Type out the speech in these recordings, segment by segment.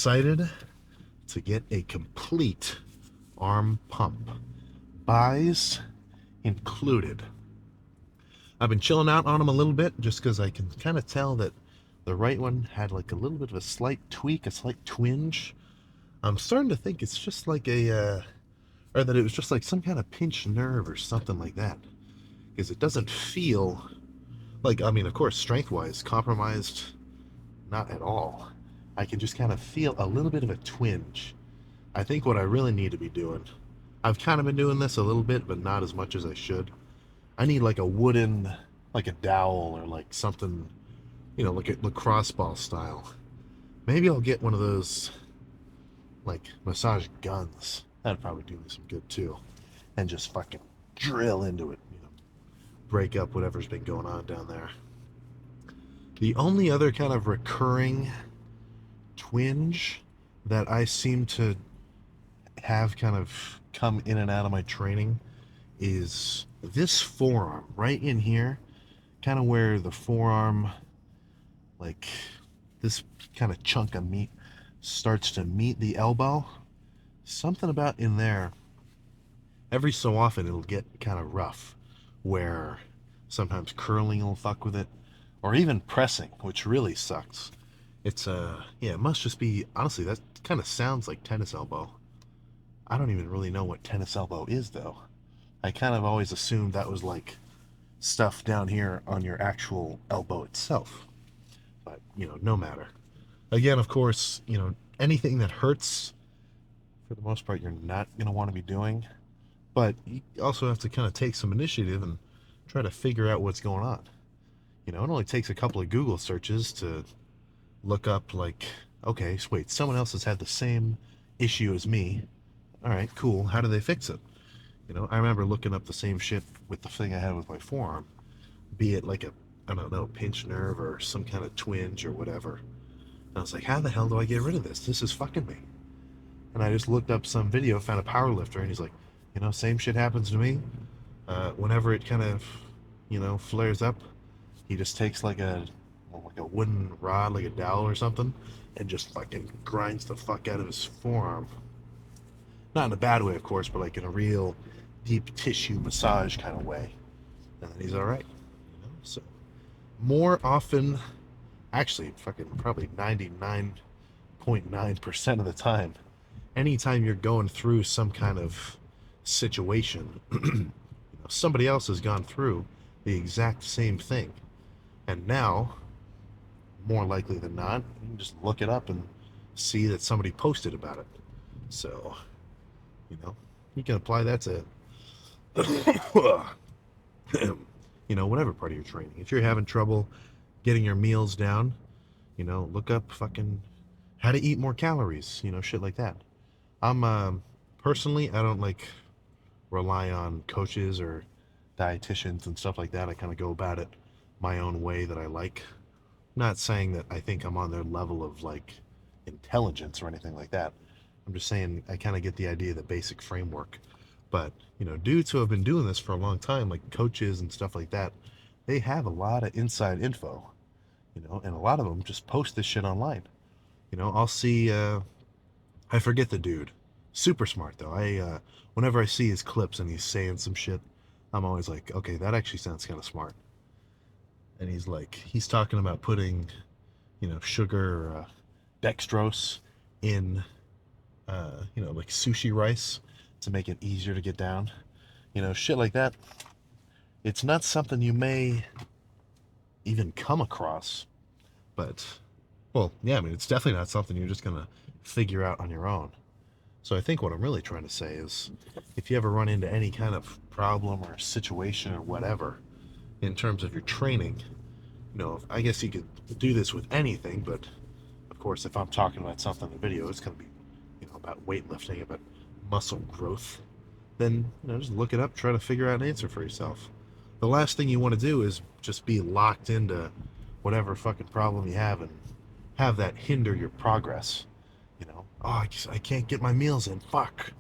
excited to get a complete arm pump. Buys included. I've been chilling out on them a little bit just because I can kind of tell that the right one had like a little bit of a slight tweak, a slight twinge. I'm starting to think it's just like or that it was just like some kind of pinched nerve or something like that. Because it doesn't feel like, I mean, of course, strength wise, compromised, not at all. I can just kind of feel a little bit of a twinge. I think what I really need to be doing, I've kind of been doing this a little bit, but not as much as I should. I need like a wooden, like a dowel or like something, like a lacrosse ball style. Maybe I'll get one of those like massage guns. That'd probably do me some good too. And just fucking drill into it, break up whatever's been going on down there. The only other kind of recurring twinge that I seem to have kind of come in and out of my training is this forearm right in here, kind of where the forearm, like this kind of chunk of meat, starts to meet the elbow. Something about in there, every so often it'll get kind of rough, where sometimes curling will fuck with it, or even pressing, which really sucks. It's yeah, it must just be, honestly, that kind of sounds like tennis elbow. I don't even really know what tennis elbow is though. I kind of always assumed that was like stuff down here on your actual elbow itself. But, no matter. Again, of course, anything that hurts, for the most part, you're not going to want to be doing. But you also have to kind of take some initiative and try to figure out what's going on. It only takes a couple of Google searches to look up, like, okay, so wait, someone else has had the same issue as me. All right, cool. How do they fix it? I remember looking up the same shit with the thing I had with my forearm, be it like a, I don't know, pinched nerve or some kind of twinge or whatever. And I was like, how the hell do I get rid of this? This is fucking me. And I just looked up some video, found a power lifter, and he's like, same shit happens to me. Whenever it kind of, flares up, he just takes like a wooden rod, like a dowel or something, and just fucking grinds the fuck out of his forearm. Not in a bad way, of course, but like in a real deep tissue massage kind of way. And then he's all right. So more often, actually, fucking probably 99.9% of the time, anytime you're going through some kind of situation, somebody else has gone through the exact same thing. And now, more likely than not, you can just look it up and see that somebody posted about it. So, you know, you can apply that to, whatever part of your training. If you're having trouble getting your meals down, look up fucking how to eat more calories, shit like that. I'm personally, I don't like rely on coaches or dietitians and stuff like that. I kind of go about it my own way that I like. Not saying that I think I'm on their level of like intelligence or anything like that. I'm just saying I kind of get the idea, the basic framework. But, dudes who have been doing this for a long time, like coaches and stuff like that, they have a lot of inside info, and a lot of them just post this shit online. I'll see, I forget the dude. Super smart though. Whenever I see his clips and he's saying some shit, I'm always like, okay, that actually sounds kind of smart. And he's talking about putting, sugar or dextrose in, like sushi rice to make it easier to get down. Shit like that. It's not something you may even come across, but, well, yeah, I mean, it's definitely not something you're just gonna figure out on your own. So I think what I'm really trying to say is, if you ever run into any kind of problem or situation or whatever in terms of your training, I guess you could do this with anything, but of course, if I'm talking about something in the video, it's going to be, about weightlifting, about muscle growth. Then, just look it up, try to figure out an answer for yourself. The last thing you want to do is just be locked into whatever fucking problem you have and have that hinder your progress. Oh, I can't get my meals in. Fuck.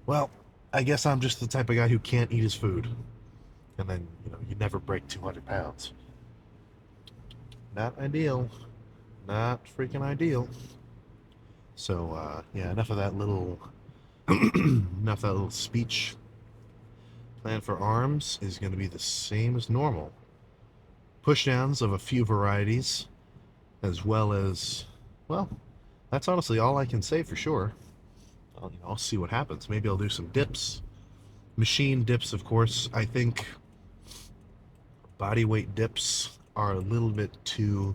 Well, I guess I'm just the type of guy who can't eat his food. And then, you never break 200 pounds. Not ideal. Not freaking ideal. So yeah, enough of that little enough of that little speech. Plan for arms is going to be the same as normal. Pushdowns of a few varieties, as well as, well, that's honestly all I can say for sure. I'll see what happens. Maybe I'll do some dips. Machine dips, of course. I think body weight dips are a little bit too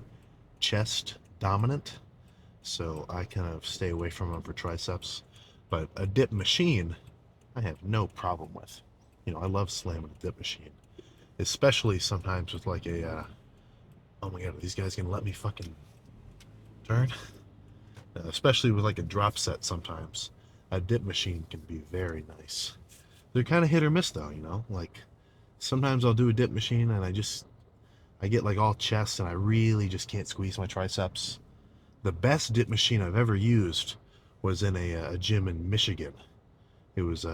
chest dominant, so I kind of stay away from them for triceps. But a dip machine, I have no problem with. I love slamming a dip machine, especially sometimes with like oh my god, are these guys gonna let me fucking turn? Especially with like a drop set sometimes. A dip machine can be very nice. They're kind of hit or miss though. Like sometimes I'll do a dip machine and I get like all chest and I really just can't squeeze my triceps. The best dip machine I've ever used was in a gym in Michigan. It was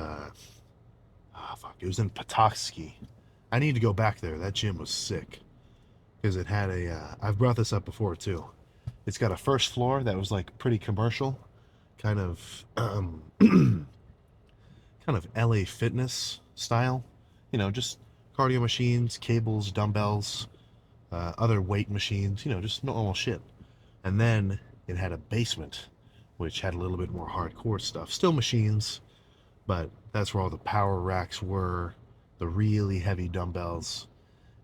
it was in Petoskey. I need to go back there. That gym was sick because it had I've brought this up before too. It's got a first floor that was like pretty commercial, kind of kind of LA Fitness style. Just cardio machines, cables, dumbbells, other weight machines. Just normal shit. And then it had a basement, which had a little bit more hardcore stuff. Still machines, but that's where all the power racks were, the really heavy dumbbells.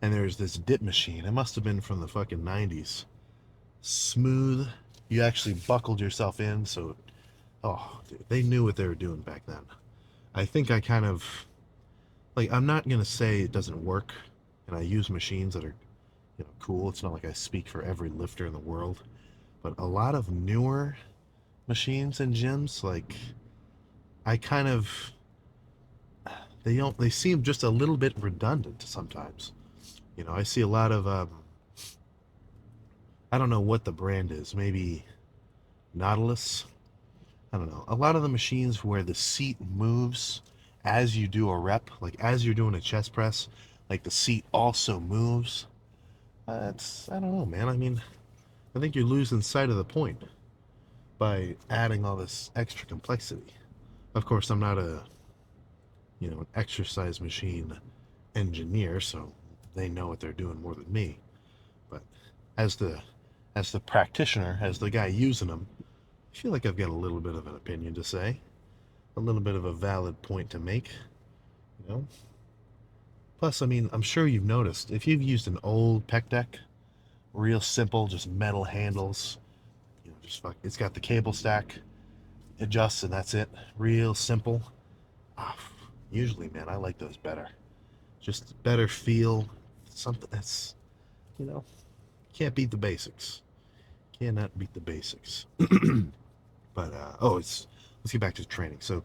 And there's this dip machine. It must have been from the fucking 90s. Smooth. You actually buckled yourself in, so oh, dude, they knew what they were doing back then. I think I kind of like I'm not gonna say it doesn't work, and I use machines that are cool. It's not like I speak for every lifter in the world, but a lot of newer machines in gyms, like I kind of they seem just a little bit redundant sometimes. I see a lot of I don't know what the brand is, maybe Nautilus. I don't know. A lot of the machines where the seat moves as you do a rep, like as you're doing a chest press, like the seat also moves. I don't know, man. I mean, I think you're losing sight of the point by adding all this extra complexity. Of course, I'm not an exercise machine engineer, so they know what they're doing more than me. But as the practitioner, as the guy using them, I feel like I've got a little bit of an opinion to say, a little bit of a valid point to make, you know. Plus, I mean, I'm sure you've noticed if you've used an old pec deck, real simple, just metal handles, just it's got the cable stack, adjusts, and that's it. Real simple. Ah, usually, man, I like those better. Just better feel. Something that's, you know, can't beat the basics. Cannot beat the basics. But let's get back to training. So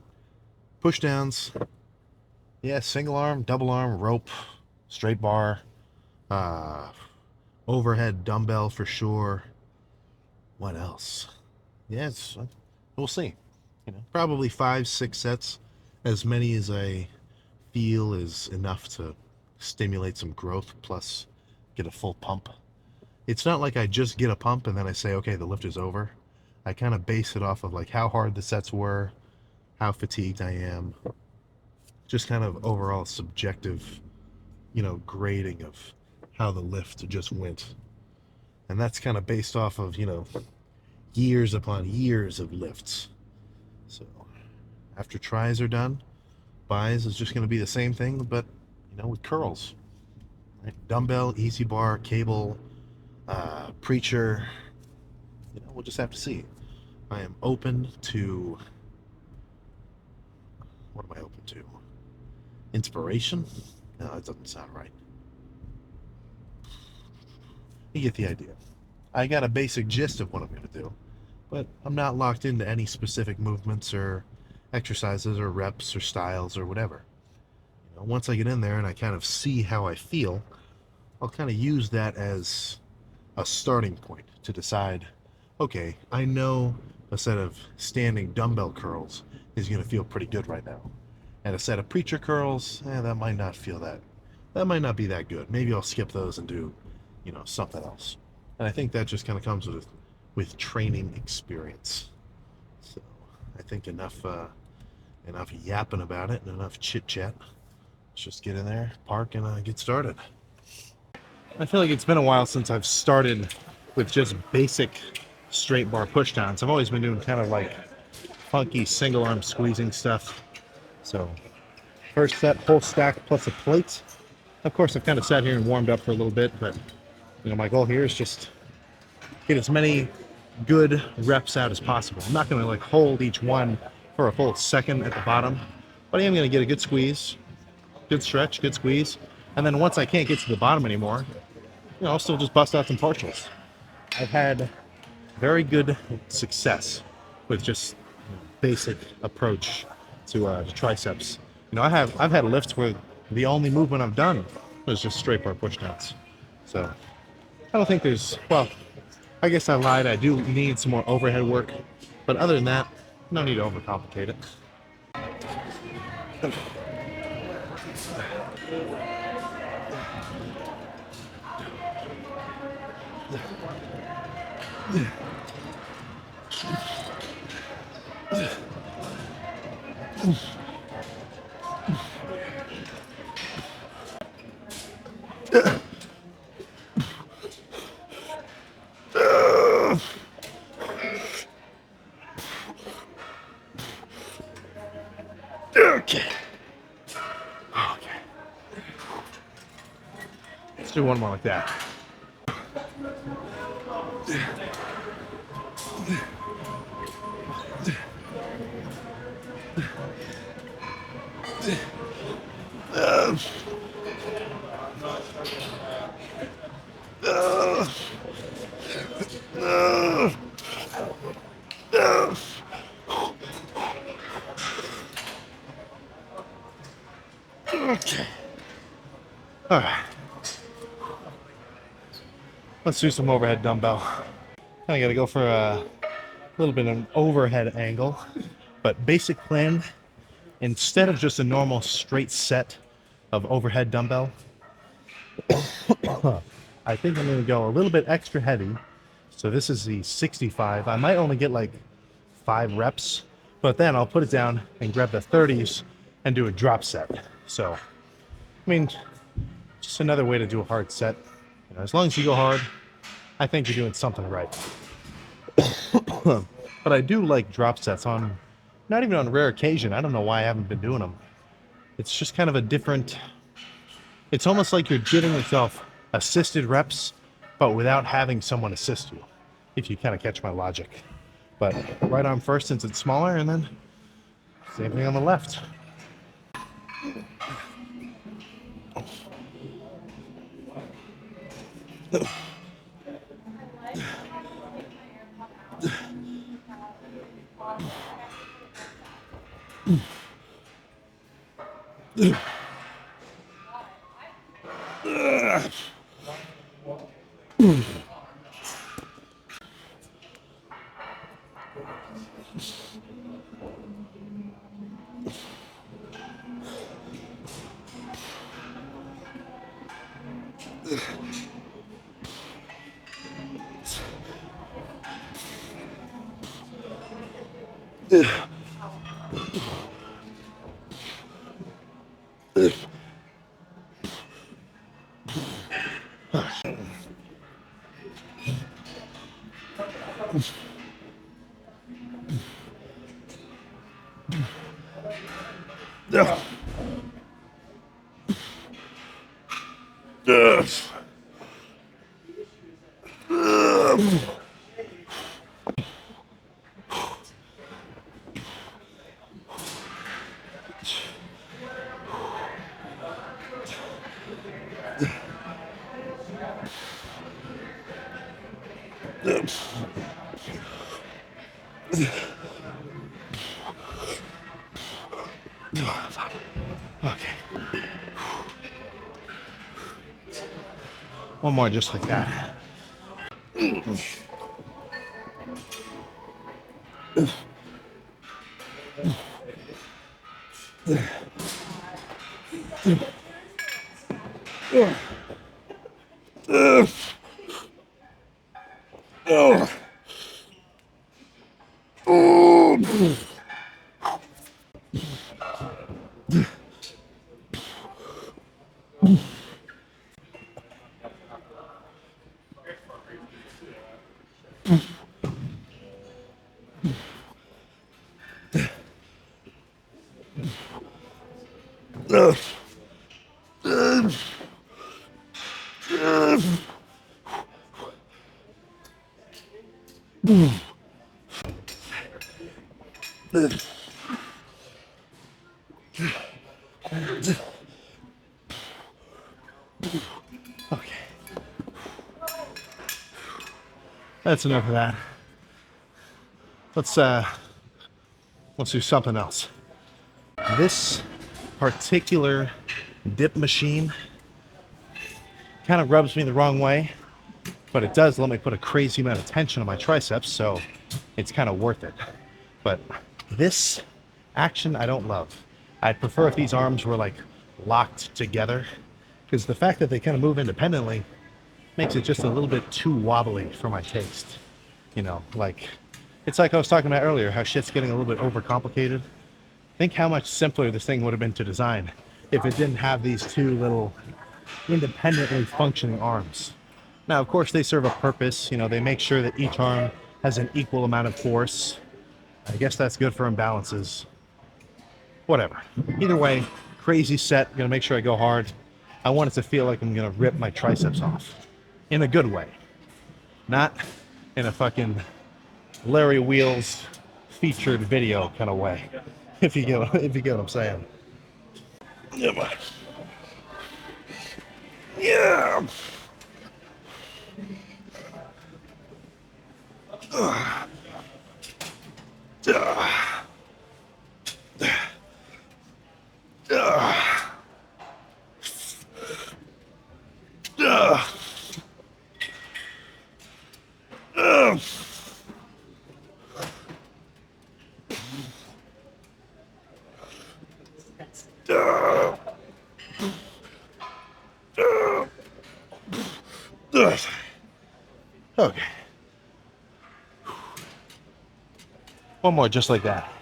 push downs, yeah, single arm, double arm, rope, straight bar, uh, overhead dumbbell for sure. What else? Yes, we'll see. Probably 5, 6 sets, as many as I feel is enough to stimulate some growth plus get a full pump. It's not like I just get a pump and then I say, okay, the lift is over. I kind of base it off of like how hard the sets were, how fatigued I am, just kind of overall subjective, grading of how the lift just went. And that's kind of based off of, years upon years of lifts. So after tries are done, buys is just going to be the same thing, but, with curls. Right? Dumbbell, easy bar, cable, preacher. We'll just have to see. I am open to. What am I open to? Inspiration? No, that doesn't sound right. You get the idea. I got a basic gist of what I'm going to do, but I'm not locked into any specific movements or exercises or reps or styles or whatever. Once I get in there and I kind of see how I feel, I'll kind of use that as a starting point to decide, okay, I know a set of standing dumbbell curls is going to feel pretty good right now. And a set of preacher curls, that might not feel that might not be that good. Maybe I'll skip those and do, something else. And I think that just kind of comes with training experience. I think enough yapping about it and enough chit chat. Let's just get in there, park, and get started. I feel like it's been a while since I've started with just basic straight bar pushdowns. I've always been doing kind of like funky single arm squeezing stuff. So first set, whole stack plus a plate. Of course, I've kind of sat here and warmed up for a little bit, but my goal here is just get as many good reps out as possible. I'm not going to like hold each one for a full second at the bottom, but I am going to get a good squeeze, good stretch, good squeeze, and then once I can't get to the bottom anymore, I'll still just bust out some partials. I've had very good success with just basic approach to triceps. I've had lifts where the only movement I've done was just straight bar pushdowns. So I don't think I guess I lied. I do need some more overhead work, but other than that, no need to overcomplicate it. Okay. Let's do one more like that. Okay. All right. Let's do some overhead dumbbell. I gotta go for a little bit of an overhead angle, but basic plan, instead of just a normal straight set of overhead dumbbell, I think I'm gonna go a little bit extra heavy. So this is the 65. I might only get like 5 reps, but then I'll put it down and grab the 30s and do a drop set. So, I mean, just another way to do a hard set. As long as you go hard, I think you're doing something right. But I do like drop sets not even on rare occasion. I don't know why I haven't been doing them. It's just kind of a different, it's almost like you're giving yourself assisted reps, but without having someone assist you, if you kind of catch my logic. But right arm first since it's smaller, and then same thing on the left. Okay. One more just like that. Okay. That's enough of that. Let's do something else. This particular dip machine kind of rubs me the wrong way, but it does let me put a crazy amount of tension on my triceps, so it's kind of worth it. But this action I don't love. I'd prefer if these arms were like locked together, because the fact that they kind of move independently makes it just a little bit too wobbly for my taste. You know, like, it's like I was talking about earlier, how shit's getting a little bit overcomplicated. Think how much simpler this thing would have been to design if it didn't have these two little independently functioning arms. Now, of course, they serve a purpose. You know, they make sure that each arm has an equal amount of force. I guess that's good for imbalances. Whatever. Either way, crazy set. Gonna make sure I go hard. I want it to feel like I'm gonna rip my triceps off. In a good way. Not in a fucking Larry Wheels featured video kind of way. If you get what I'm saying. Yeah, man. Yeah. Okay. One more just like that.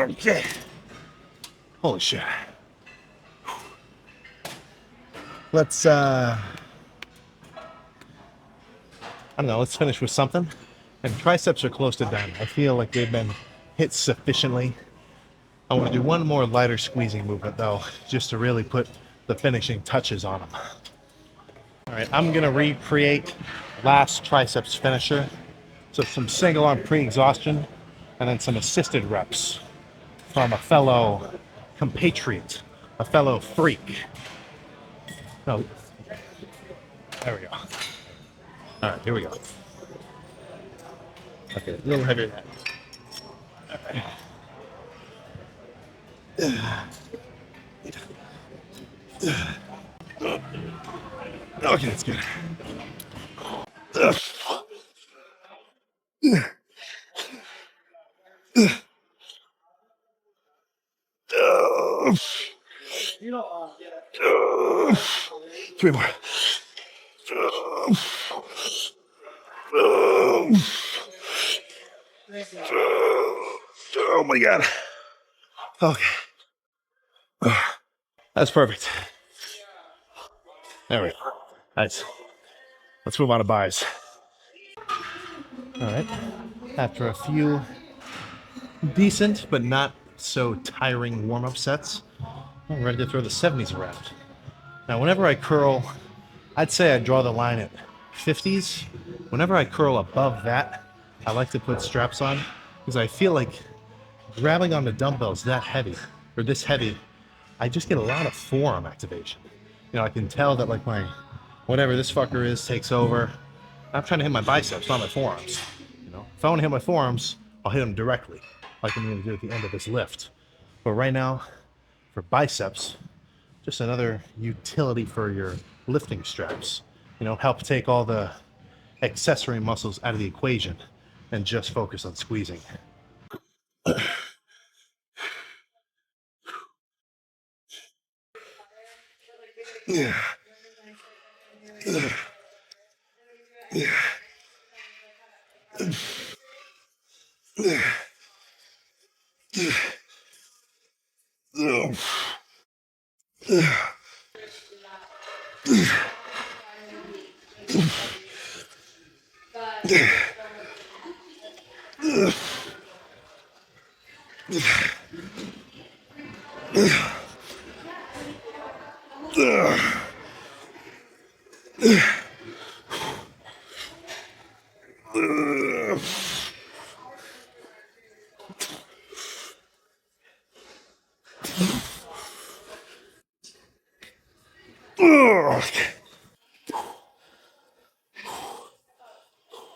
Okay. Holy shit. Let's I don't know, let's finish with something. And triceps are close to done. I feel like they've been hit sufficiently. I want to do one more lighter squeezing movement though, just to really put the finishing touches on them. All right, I'm gonna recreate last triceps finisher. So some single arm pre-exhaustion and then some assisted reps from a fellow compatriot, a fellow freak. No, there we go. All right, here we go. Okay, a little heavier than that. Okay, that's good. Three more. Oh my god. Okay. That's perfect. There we go. Nice. Let's move on to buys. All right. After a few decent but not so tiring warm-up sets, I'm ready to throw the 70s around. Now, whenever I curl, I'd say I draw the line at 50s. Whenever I curl above that, I like to put straps on because I feel like grabbing on the dumbbells that heavy, or this heavy, I just get a lot of forearm activation. You know, I can tell that like my, whatever this fucker is, takes over. I'm trying to hit my biceps, not my forearms. You know, if I want to hit my forearms, I'll hit them directly, like I'm going to do at the end of this lift. But right now, for biceps, just another utility for your lifting straps. Help take all the accessory muscles out of the equation and just focus on squeezing. Yeah.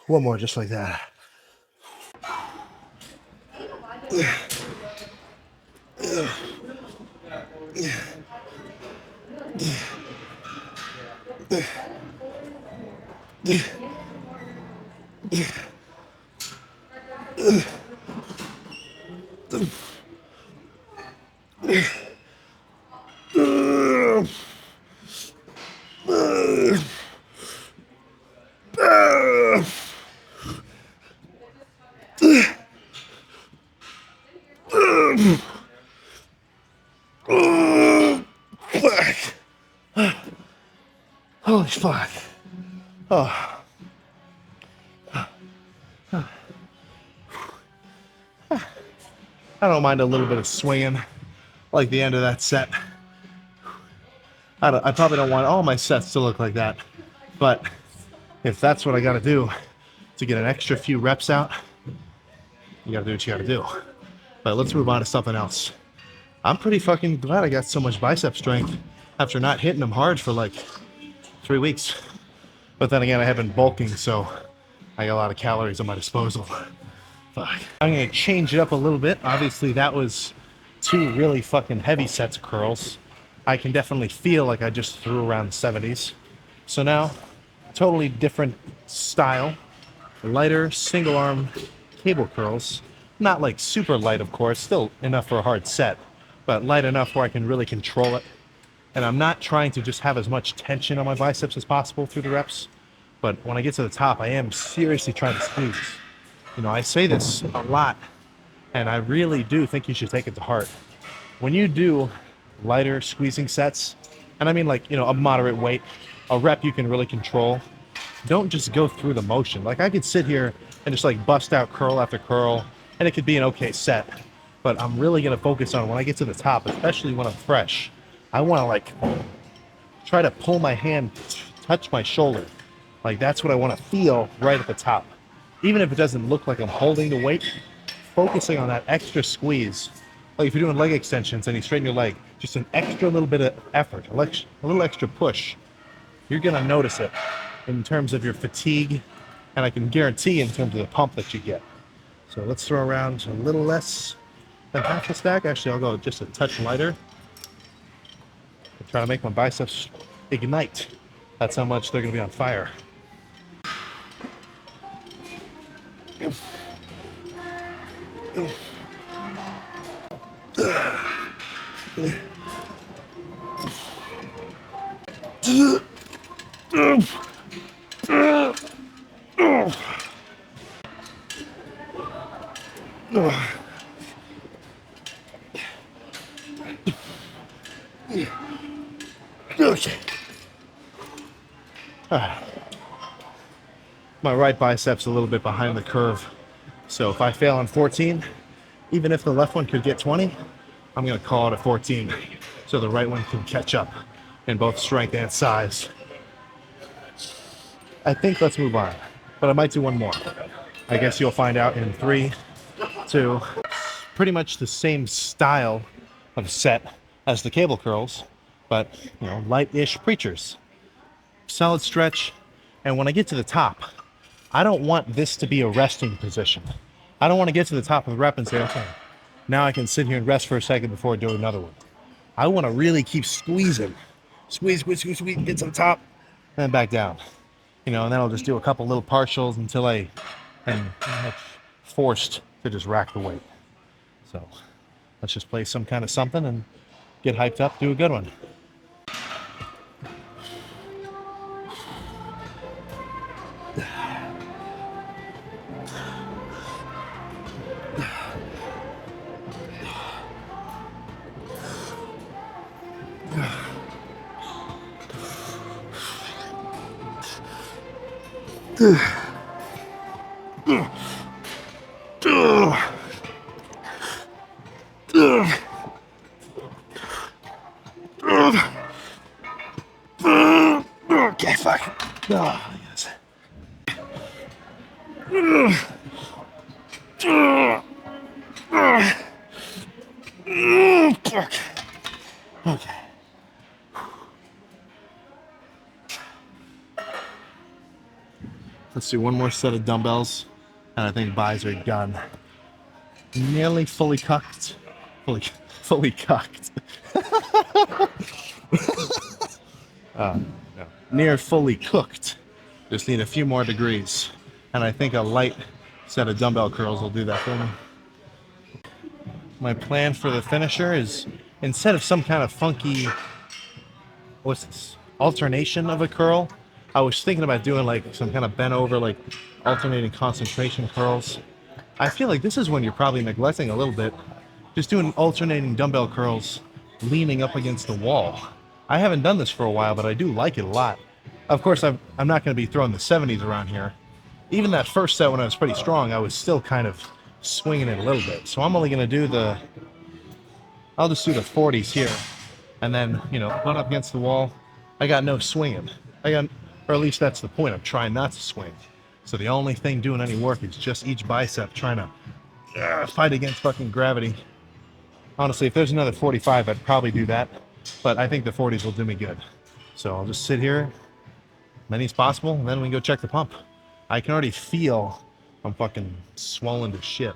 One more just like that. Holy fuck. Oh. I don't mind a little bit of swinging, like the end of that set. I probably don't want all my sets to look like that, but if that's what I gotta do to get an extra few reps out, you gotta do what you gotta do. But let's move on to something else. I'm pretty fucking glad I got so much bicep strength after not hitting them hard for like 3 weeks. But then again, I have been bulking, so I got a lot of calories at my disposal. Fuck. I'm gonna change it up a little bit. Obviously, that was 2 really fucking heavy sets of curls. I can definitely feel like I just threw around the 70s. So now, totally different style. Lighter single arm cable curls. Not like super light, of course, still enough for a hard set, but light enough where I can really control it. And I'm not trying to just have as much tension on my biceps as possible through the reps, but when I get to the top, I am seriously trying to squeeze. I say this a lot, and I really do think you should take it to heart. When you do lighter squeezing sets, and I mean like, a moderate weight, a rep you can really control, don't just go through the motion. Like I could sit here and just like bust out curl after curl, and it could be an okay set, but I'm really gonna focus on when I get to the top, especially when I'm fresh, I wanna like try to pull my hand, touch my shoulder. Like that's what I wanna feel right at the top. Even if it doesn't look like I'm holding the weight, focusing on that extra squeeze. Like if you're doing leg extensions and you straighten your leg, just an extra little bit of effort, a little extra push, you're gonna notice it in terms of your fatigue, and I can guarantee in terms of the pump that you get. So let's throw around a little less than half a stack. Actually, I'll go just a touch lighter. I'm trying to make my biceps ignite. That's how much they're gonna be on fire. Okay. My right bicep's a little bit behind the curve, so if I fail on 14, even if the left one could get 20, I'm gonna call it a 14, so the right one can catch up in both strength and size. I think let's move on, but I might do one more. I guess you'll find out in 3, 2. Pretty much the same style of set as the cable curls, but light-ish preachers. Solid stretch, and when I get to the top, I don't want this to be a resting position. I don't want to get to the top of the rep and say, okay, now I can sit here and rest for a second before I do another one. I want to really keep squeezing. Squeeze, squeeze, squeeze, squeeze, get to the top, and then back down. You know, and then I'll just do a couple little partials until I am pretty much forced to just rack the weight. So let's just play some kind of something and get hyped up, do a good one. Okay, fuck. Oh, yes. Fuck. Okay. Let's do one more set of dumbbells, and I think buys are done. Nearly fully cucked. Fully cucked. No. Near fully cooked. Just need a few more degrees. And I think a light set of dumbbell curls will do that for me. My plan for the finisher is, instead of some kind of funky, what's this, alternation of a curl, I was thinking about doing like some kind of bent over, like alternating concentration curls. I feel like this is when you're probably neglecting a little bit. Just doing alternating dumbbell curls, leaning up against the wall. I haven't done this for a while, but I do like it a lot. Of course, I'm not going to be throwing the 70s around here. Even that first set when I was pretty strong, I was still kind of swinging it a little bit. So I'm only going to do I'll just do the 40s here. And then, you know, butt up against the wall. I got no swinging. Or at least that's the point. I'm trying not to swing. So the only thing doing any work is just each bicep trying to fight against fucking gravity. Honestly, if there's another 45, I'd probably do that. But I think the 40s will do me good. So I'll just sit here, many as possible, and then we can go check the pump. I can already feel I'm fucking swollen to shit.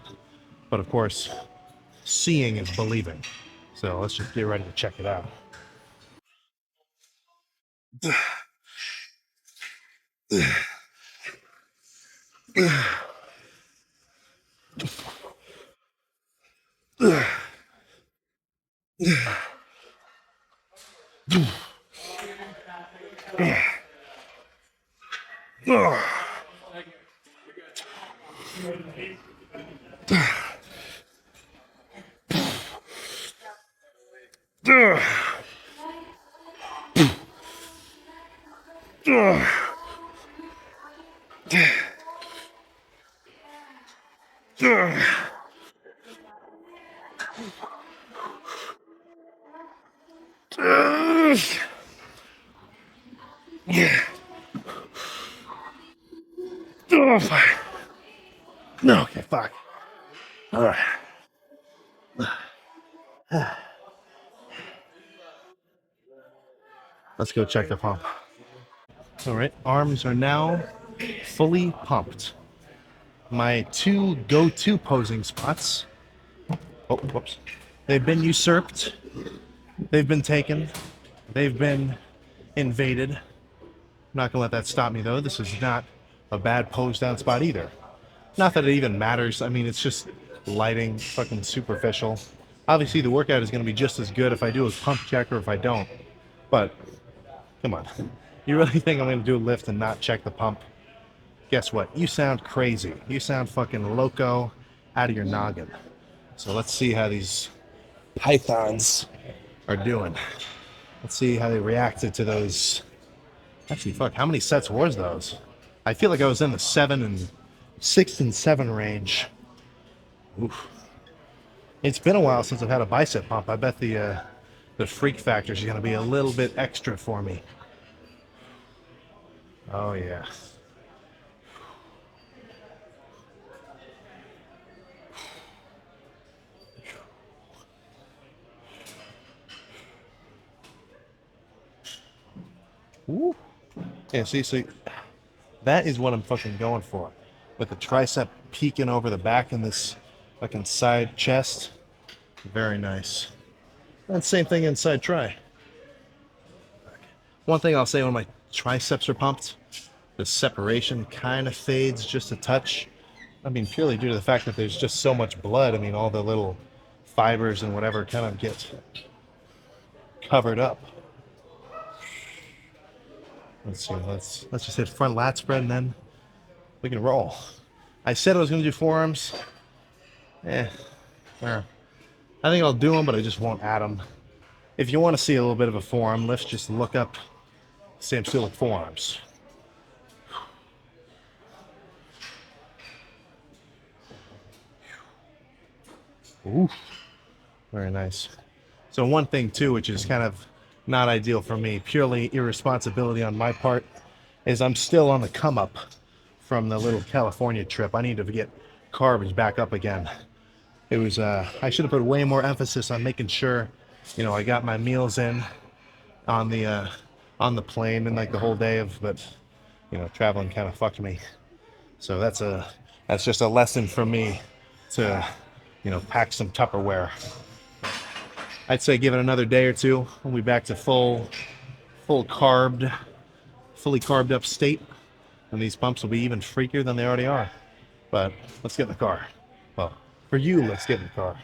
But of course, seeing is believing. So let's just get ready to check it out. Yeah. Oh, fuck. No, okay, fuck. All right. Let's go check the pump. All right, arms are now fully pumped. My two go-to posing spots, oh, whoops, they've been usurped, they've been taken, they've been invaded. I'm not gonna let that stop me though. This is not a bad pose down spot either. Not that it even matters. I mean, it's just lighting, fucking superficial. Obviously, the workout is gonna be just as good if I do a pump check or if I don't. But come on, you really think I'm gonna do a lift and not check the pump? Guess what? You sound crazy. You sound fucking loco out of your noggin. So let's see how these pythons are doing. Let's see how they reacted to those. Actually, fuck, how many sets was those? I feel like I was in the 6 and 7 range. Oof. It's been a while since I've had a bicep pump. I bet the freak factor is going to be a little bit extra for me. Oh, yeah. Ooh. Yeah, see, that is what I'm fucking going for. With the tricep peeking over the back and this fucking side chest. Very nice. And same thing inside try. One thing I'll say when my triceps are pumped, the separation kind of fades just a touch. I mean, purely due to the fact that there's just so much blood. I mean, all the little fibers and whatever kind of get covered up. Let's see. Let's just hit front lat spread and then we can roll. I said I was going to do forearms. Eh, I think I'll do them, but I just won't add them. If you want to see a little bit of a forearm lift, just look up Sam Stewart forearms. Ooh, very nice. So one thing too, which is kind of not ideal for me, purely irresponsibility on my part, is I'm still on the come up from the little California trip. I need to get carbs back up again. It was I should have put way more emphasis on making sure, I got my meals in on the plane and like the whole day of, but traveling kind of fucked me. So that's just a lesson for me to pack some Tupperware. I'd say give it another day or two. We'll be back to fully carved up state, and these pumps will be even freakier than they already are. But let's get in the car. Well, for you, let's get in the car.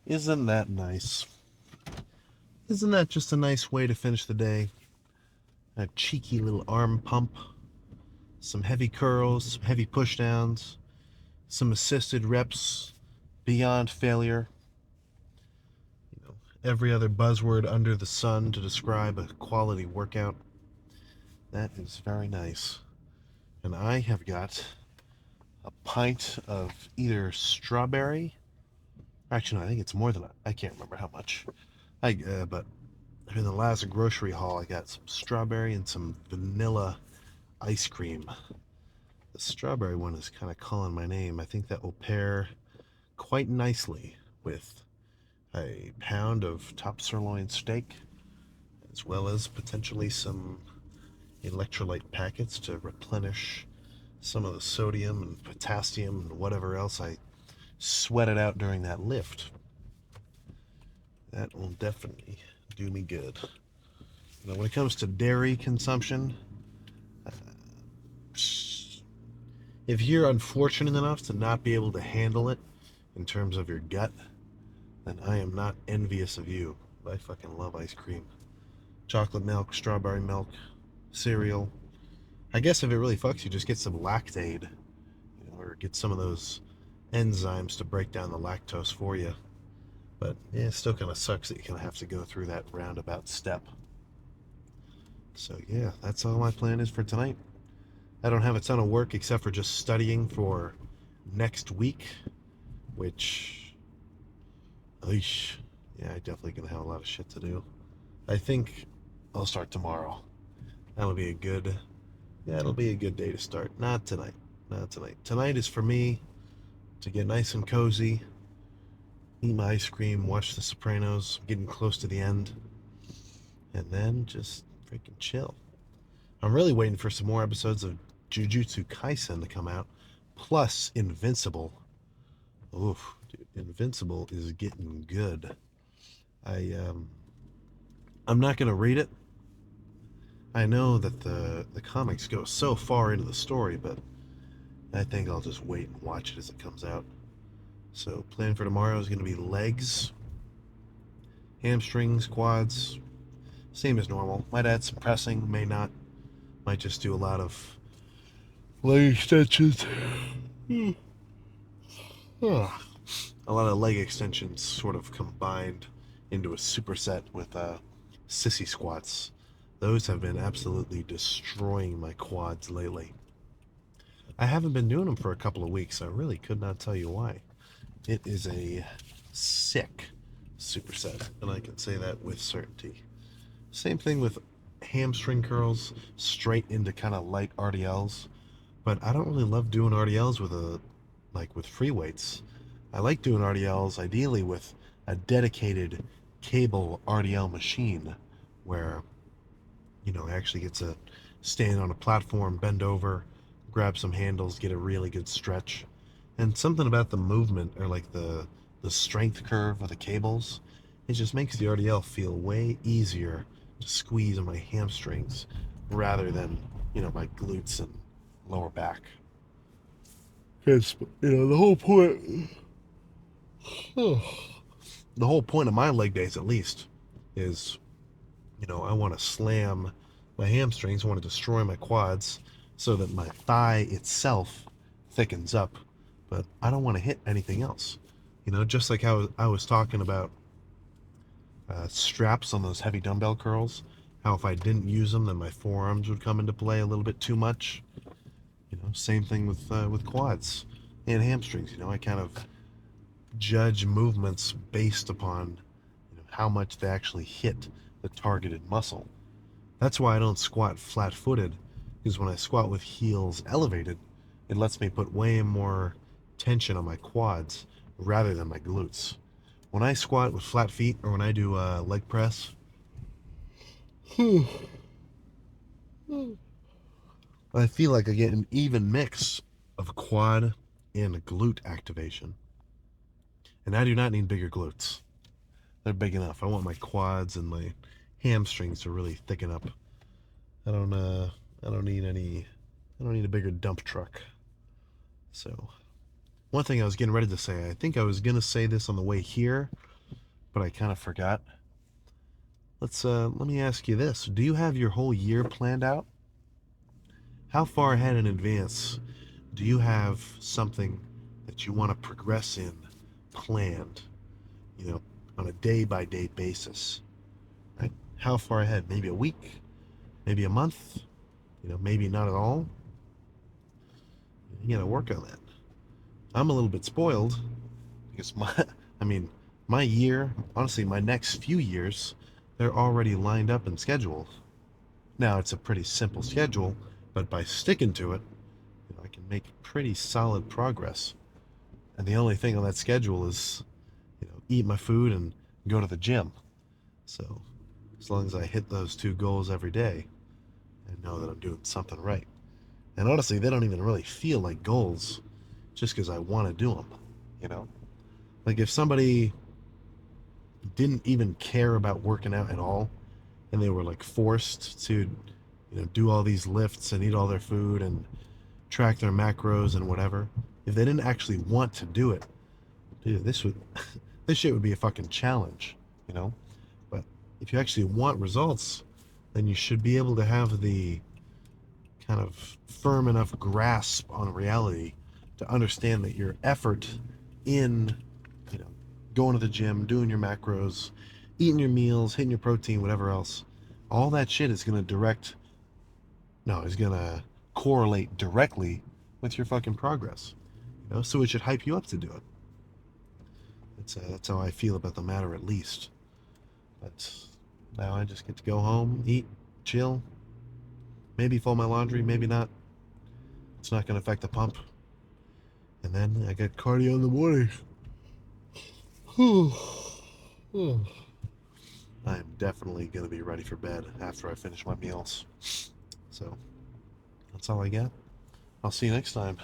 Isn't that nice? Isn't that just a nice way to finish the day? A cheeky little arm pump, some heavy curls, some heavy pushdowns, some assisted reps beyond failure. Every other buzzword under the sun to describe a quality workout. That is very nice. And I have got a pint of either strawberry. Actually, no, I think it's more than I can't remember how much. But in the last grocery haul, I got some strawberry and some vanilla ice cream. The strawberry one is kind of calling my name. I think that will pair quite nicely with a pound of top sirloin steak, as well as potentially some electrolyte packets to replenish some of the sodium and potassium and whatever else I sweated out during that lift. That will definitely do me good. When it comes to dairy consumption, if you're unfortunate enough to not be able to handle it in terms of your gut, then I am not envious of you. I fucking love ice cream. Chocolate milk, strawberry milk, cereal. I guess if it really fucks you, just get some Lactaid, or get some of those enzymes to break down the lactose for you. But it still kind of sucks that you kind of have to go through that roundabout step. So yeah, that's all my plan is for tonight. I don't have a ton of work except for just studying for next week, which, yeah, I definitely gonna have a lot of shit to do. I think I'll start tomorrow. It'll be a good day to start. Not tonight. Tonight is for me to get nice and cozy, eat my ice cream, watch The Sopranos, getting close to the end, and then just freaking chill. I'm really waiting for some more episodes of Jujutsu Kaisen to come out, plus Invincible. Oof, dude, Invincible is getting good. I'm not gonna read it. I know that the comics go so far into the story, but I think I'll just wait and watch it as it comes out. So plan for tomorrow is going to be legs, hamstrings, quads, same as normal. Might add some pressing, may not. Might just do a lot of leg extensions. A lot of leg extensions sort of combined into a superset with sissy squats. Those have been absolutely destroying my quads lately. I haven't been doing them for a couple of weeks. I really could not tell you why. It is a sick superset, and I can say that with certainty. Same thing with hamstring curls, straight into kind of light RDLs. But I don't really love doing RDLs with free weights. I like doing RDLs ideally with a dedicated cable RDL machine where I actually get to stand on a platform, bend over, grab some handles, get a really good stretch. And something about the movement, or like the the strength curve of the cables. It just makes the RDL feel way easier to squeeze on my hamstrings rather than, my glutes and lower back. Because, the whole point, the whole point of my leg days at least is, I want to slam my hamstrings, I want to destroy my quads so that my thigh itself thickens up, but I don't want to hit anything else. Just like how I was talking about straps on those heavy dumbbell curls, how if I didn't use them, then my forearms would come into play a little bit too much. Same thing with quads and hamstrings. I kind of judge movements based upon how much they actually hit the targeted muscle. That's why I don't squat flat-footed, because when I squat with heels elevated, it lets me put way more tension on my quads rather than my glutes. When I squat with flat feet or when I do leg press, I feel like I get an even mix of quad and glute activation. And I do not need bigger glutes. They're big enough. I want my quads and my hamstrings to really thicken up. I don't need a bigger dump truck. So, one thing I was getting ready to say, I think I was gonna say this on the way here, but I kind of forgot. Let me ask you this. Do you have your whole year planned out? How far ahead in advance do you have something that you want to progress in planned, you know, on a day by day basis? Right? How far ahead? Maybe a week, maybe a month, maybe not at all. You gotta work on that. I'm a little bit spoiled because I mean, my year, honestly, my next few years, they're already lined up and scheduled. Now it's a pretty simple schedule, but by sticking to it, I can make pretty solid progress. And the only thing on that schedule is, eat my food and go to the gym. So as long as I hit those two goals every day, I know that I'm doing something right. And honestly, they don't even really feel like goals just because I want to do them, you know? Like if somebody didn't even care about working out at all and they were like forced to, do all these lifts and eat all their food and track their macros and whatever, if they didn't actually want to do it, dude, this would this shit would be a fucking challenge, you know? But if you actually want results, then you should be able to have the kind of firm enough grasp on reality to understand that your effort in, you know, going to the gym, doing your macros, eating your meals, hitting your protein, whatever else, all that shit is going to is going to correlate directly with your fucking progress. So it should hype you up to do it. That's how I feel about the matter, at least. But now I just get to go home, eat, chill, maybe fold my laundry, maybe not. It's not going to affect the pump. And then I get cardio in the morning. I am definitely going to be ready for bed after I finish my meals. So that's all I got. I'll see you next time.